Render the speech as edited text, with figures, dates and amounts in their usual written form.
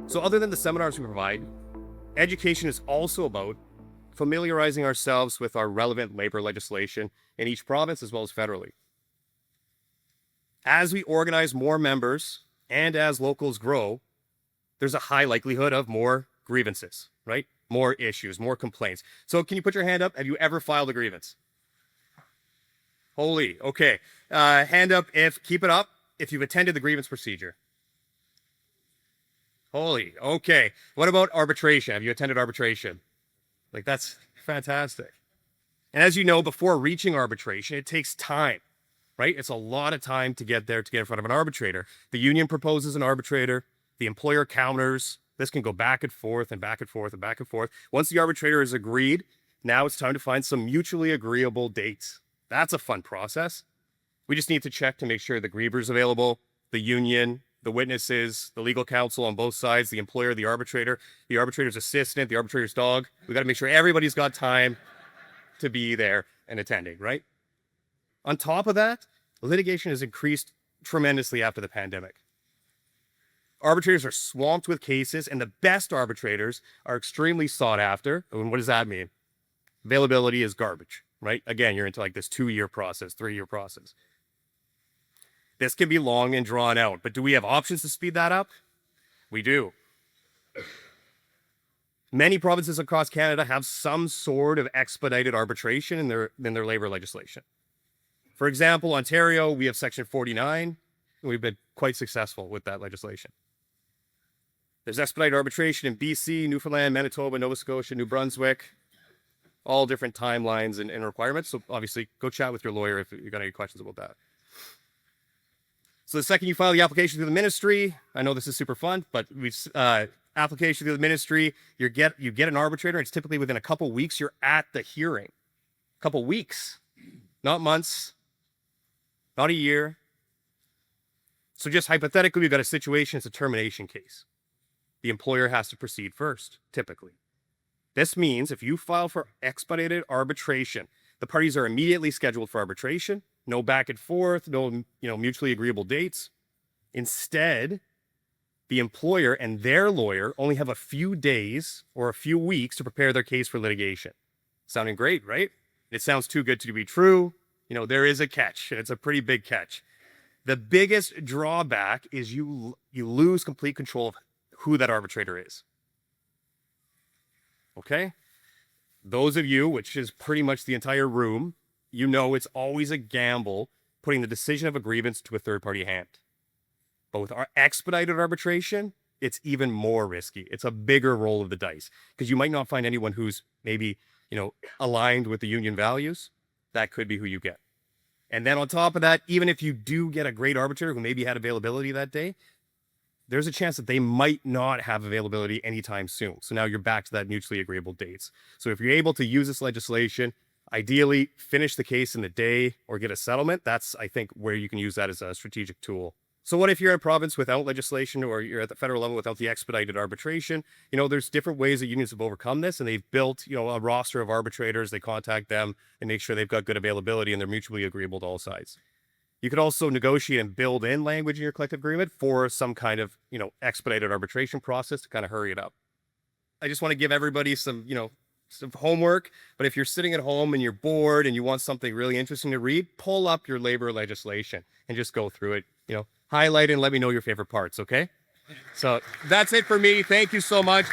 So other than the seminars we provide, education is also about familiarizing ourselves with our relevant labor legislation in each province as well as federally. As we organize more members and as locals grow, there's a high likelihood of more grievances, right? More issues, more complaints. So can you put your hand up? Have you ever filed a grievance? Holy, okay. Hand up keep it up, if you've attended the grievance procedure. Holy, okay. What about arbitration? Have you attended arbitration? Like, that's fantastic. And as you know, before reaching arbitration, it takes time, right? It's a lot of time to get there, to get in front of an arbitrator. The union proposes an arbitrator, the employer counters. This can go back and forth and back and forth and back and forth. Once the arbitrator is agreed, now it's time to find some mutually agreeable dates. That's a fun process. We just need to check to make sure the griever's available, the union, the witnesses, the legal counsel on both sides, the employer, the arbitrator's assistant, the arbitrator's dog. We got to make sure everybody's got time to be there and attending, right? On top of that, litigation has increased tremendously after the pandemic. Arbitrators are swamped with cases, and the best arbitrators are extremely sought after. And what does that mean? Availability is garbage, right? Again, you're into like this 2-year process, 3-year process. This can be long and drawn out, but do we have options to speed that up? We do. Many provinces across Canada have some sort of expedited arbitration in their labor legislation. For example, Ontario, we have Section 49, and we've been quite successful with that legislation. There's expedited arbitration in BC, Newfoundland, Manitoba, Nova Scotia, New Brunswick, all different timelines and requirements. So obviously, go chat with your lawyer if you've got any questions about that. So the second you file the application through the ministry, I know this is super fun, but application through the ministry, you get an arbitrator. It's typically within a couple weeks you're at the hearing. A couple weeks, not months, not a year. So just hypothetically, we've got a situation, it's a termination case. The employer has to proceed first, typically. This means if you file for expedited arbitration, the parties are immediately scheduled for arbitration. No back and forth, no mutually agreeable dates. Instead, the employer and their lawyer only have a few days or a few weeks to prepare their case for litigation. Sounding great, right? It sounds too good to be true. There is a catch, and it's a pretty big catch. The biggest drawback is you lose complete control of who that arbitrator is. Okay? Those of you, which is pretty much the entire room, it's always a gamble putting the decision of a grievance to a third-party hand. But with our expedited arbitration, it's even more risky. It's a bigger roll of the dice because you might not find anyone who's maybe, aligned with the union values. That could be who you get. And then on top of that, even if you do get a great arbitrator who maybe had availability that day, there's a chance that they might not have availability anytime soon. So now you're back to that mutually agreeable dates. So if you're able to use this legislation, ideally finish the case in the day or get a settlement, that's, I think, where you can use that as a strategic tool. So what if you're in a province without legislation or you're at the federal level without the expedited arbitration? There's different ways that unions have overcome this, and they've built, a roster of arbitrators. They contact them and make sure they've got good availability and they're mutually agreeable to all sides. You could also negotiate and build in language in your collective agreement for some kind of, expedited arbitration process to kind of hurry it up. I just want to give everybody some homework, but if you're sitting at home and you're bored and you want something really interesting to read, pull up your labor legislation and just go through it, highlight it and let me know your favorite parts, okay? So that's it for me. Thank you so much.